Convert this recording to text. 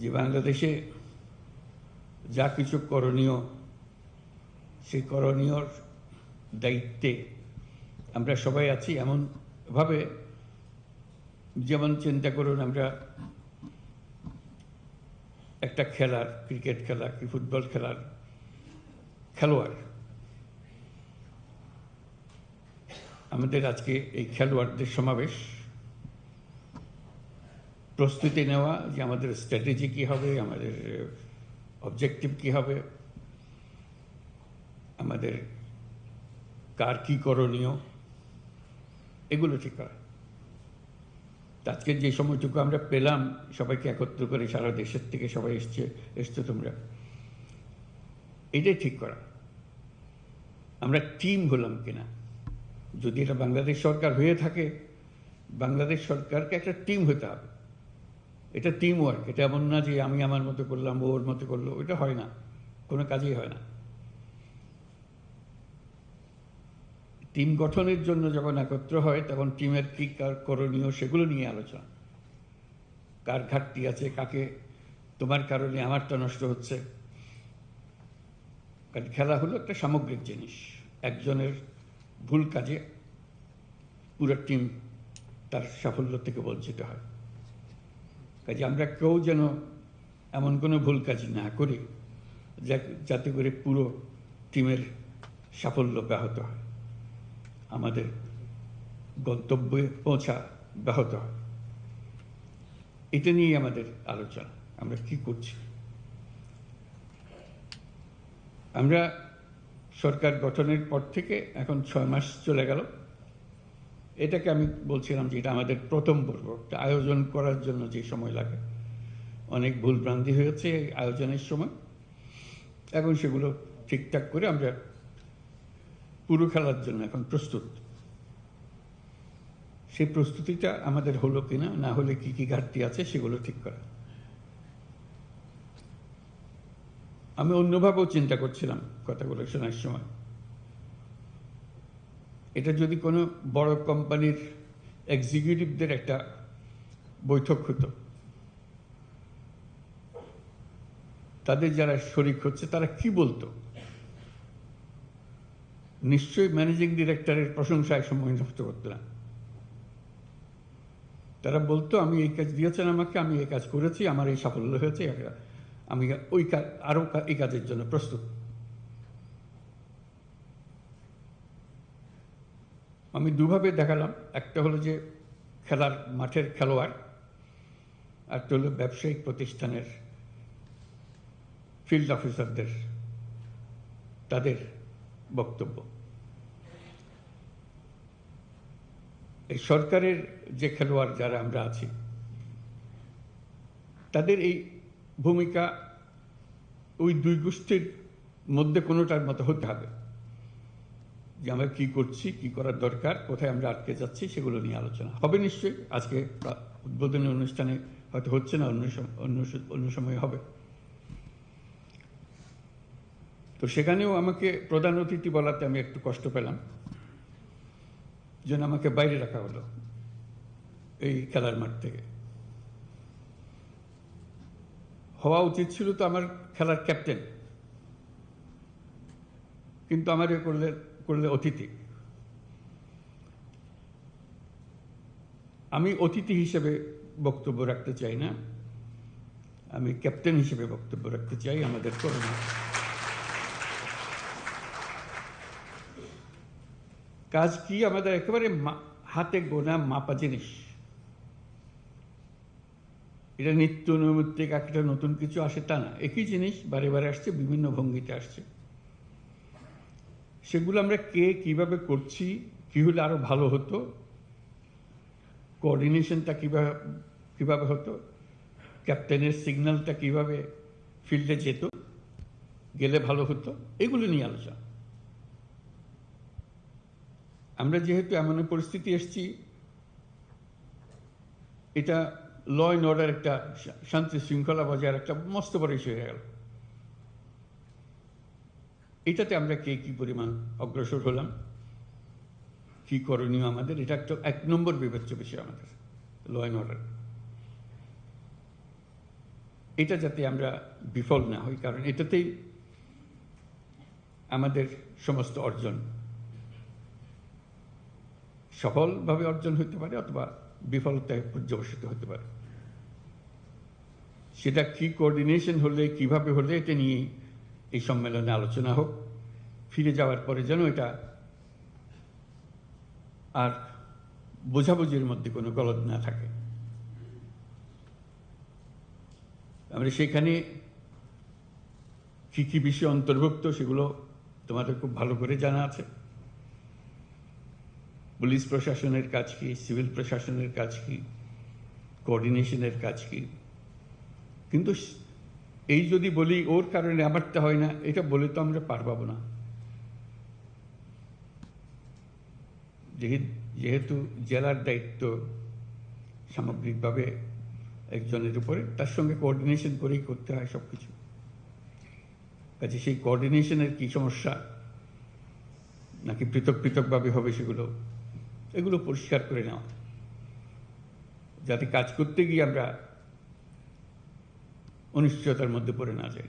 যে বাংলাদেশে যা কিছু করণীয়, সেই করণীয়র দায়িত্বে আমরা সবাই আছি। এমনভাবে যেমন চিন্তা করুন, আমরা একটা খেলার, ক্রিকেট খেলা কি ফুটবল খেলার খেলোয়াড়, আমাদের আজকে এই খেলোয়াড়দের সমাবেশ, প্রস্তুতি নেওয়া যে আমাদের স্ট্র্যাটেজি কী হবে, আমাদের অবজেক্টিভ কী হবে, আমাদের কার কী করণীয়, এগুলো ঠিক করা। আজকে যে সময়টুকু আমরা পেলাম সবাইকে একত্র করে, সারা দেশের থেকে সবাই এসছো তোমরা, এটাই ঠিক করা। আমরা টিম হলাম কিনা। যদি এটা বাংলাদেশ সরকার হয়ে থাকে, বাংলাদেশ সরকারকে একটা টিম হতে হবে। এটা টিম ওয়ার্ক। এটা এমন না যে আমি আমার মতো করলাম, ওর মতো করলো, এটা হয় না, কোনো কাজেই হয় না। টিম গঠনের জন্য যখন একত্র হয় তখন টিমের কী কার করণীয় সেগুলো নিয়ে আলোচনা, কার ঘাটতি আছে, কাকে তোমার কারণে আমারটা নষ্ট হচ্ছে। কারণ খেলা হলো একটা সামগ্রিক জিনিস, একজনের ভুল কাজে পুরো টিম তার সাফল্য থেকে বঞ্চিত হয়। কাজে আমরা কেউ যেন এমন কোনো ভুল কাজ না করি যাতে করে পুরো টিমের সাফল্য ব্যাহত হয়, আমাদের গন্তব্যে পৌঁছা ব্যাহত হয়। এটা নিয়ে আমাদের আলোচনা, আমরা কি করছি। আমরা সরকার গঠনের পর থেকে এখন 6 মাস চলে গেল। এটাকে আমি বলছিলাম যে এটা আমাদের প্রথম পর্ব। আয়োজন করার জন্য যে সময় লাগে, অনেক ভুলভ্রান্তি হয়েছে এই আয়োজনের সময়। এখন সেগুলো ঠিকঠাক করে আমরা পুরো খেলার জন্য এখন প্রস্তুত। সেই প্রস্তুতিটা আমাদের হলো কিনা, না হলে কি কি ঘাটতি আছে সেগুলো ঠিক করা। আমি অন্যভাবেও চিন্তা করছিলাম কথাগুলো শোনার সময়। এটা যদি কোনো বড় কোম্পানির এক্সিকিউটিভদের একটা বৈঠক হতো, তাদের যারা শরিক হচ্ছে তারা কি বলতো, নিশ্চয়ই ম্যানেজিং ডিরেক্টরের প্রশংসায় সময় নষ্ট করতো না। তারা বলতো আমি এই কাজ দিয়েছেন আমাকে, আমি এই কাজ করেছি, আমার এই সাফল্য হয়েছে, আমি ওই কাজ আরও এই কাজের জন্য প্রস্তুত। আমি দুভাবে দেখালাম, একটা হলো যে খেলার মাঠের খেলোয়াড়, একটা হলো ব্যবসায়িক প্রতিষ্ঠানের ফিল্ড অফিসারদের তাদের বক্তব্য। এই সরকারের যে খেলোয়াড় যারা আমরা আছি, তাদের এই ভূমিকা ওই দুই গোষ্ঠীর মধ্যে কোনোটার মতো হতে হবে, যে আমরা কী করছি, কী করার দরকার, কোথায় আমরা আটকে যাচ্ছি, সেগুলো নিয়ে আলোচনা হবে। নিশ্চয়ই আজকে উদ্বোধনী অনুষ্ঠানে হয়তো হচ্ছে না, অন্য সময় হবে। তো সেখানেও আমাকে প্রধান অতিথি বলাতে আমি একটু কষ্ট পেলাম, যেন আমাকে বাইরে রাখা হলো এই খেলার মাঠ থেকে। হওয়া উচিত ছিল তো আমার খেলার ক্যাপ্টেন, কিন্তু আমার করলে অতিথি। আমি অতিথি হিসেবে বক্তব্য রাখতে চাই না, আমি ক্যাপ্টেন হিসেবে বক্তব্য রাখতে চাই। আমাদের করোনা কাজ কি, আমাদের একেবারে হাতে গোনা মাপা জিনিস। এটা নিত্য নৈমিত্তিক একটা নতুন কিছু আসে তা না, একই জিনিস বারে বারে আসছে, বিভিন্ন ভঙ্গিতে আসছে। সেগুলো আমরা কে কিভাবে করছি, কি হলে আরো ভালো হতো, কোঅর্ডিনেশনটা কিভাবে হতো, ক্যাপ্টেনের সিগন্যালটা কিভাবে ফিল্ডে যেত, গেলে ভালো হতো, এগুলো নিয়ে আলোচনা। আমরা যেহেতু এমন পরিস্থিতি এসেছি, এটা ল অ্যান্ড অর্ডার, একটা শান্তি শৃঙ্খলা বজায়ের একটা মস্ত বড় ইস্যু হয়ে গেল। এটাতে আমরা কে কি পরিমাণ অগ্রসর হলাম, কি করণীয় আমাদের, এটা একটা 1 নম্বর বিবেচ্য বিষয় আমাদের ল অ্যান্ড অর্ডার। এটা যাতে আমরা বিফল না হই, কারণ এটাতেই আমাদের সমস্ত অর্জন সফলভাবে অর্জন হতে পারে অথবা বিফলতায় পর্যবসিত হতে পারে। সেটা কি কোঅর্ডিনেশন হলে, কিভাবে হলে, এটা নিয়ে এই সম্মেলনে আলোচনা হোক। ফিরে যাওয়ার পরে যেন এটা আর বোঝাবুঝির মধ্যে কোনো গলদ না থাকে। আমরা সেখানে কি কি বিষয় অন্তর্ভুক্ত সেগুলো তোমাদের খুব ভালো করে জানা আছে। পুলিশ প্রশাসনের কাজ কি, সিভিল প্রশাসনের কাজ কি, কোঅর্ডিনেশনের কাজ কি। কিন্তু এই যদি বলি ওর কারণে আমারটা হয় না, এটা বলে তো আমরা পার পাবো না। যেহেতু জেলার দায়িত্ব সামগ্রিকভাবে একজনের উপরে, তার সঙ্গে কোঅর্ডিনেশন করেই করতে হয় সব কিছু। কাজে সেই কোঅর্ডিনেশনের কি সমস্যা, নাকি পৃথক পৃথকভাবে হবে, এগুলো পরিষ্কার করে নেওয়া, যাতে কাজ করতে গিয়ে আমরা অনিশ্চয়তার মধ্যে পড়ে না যাই।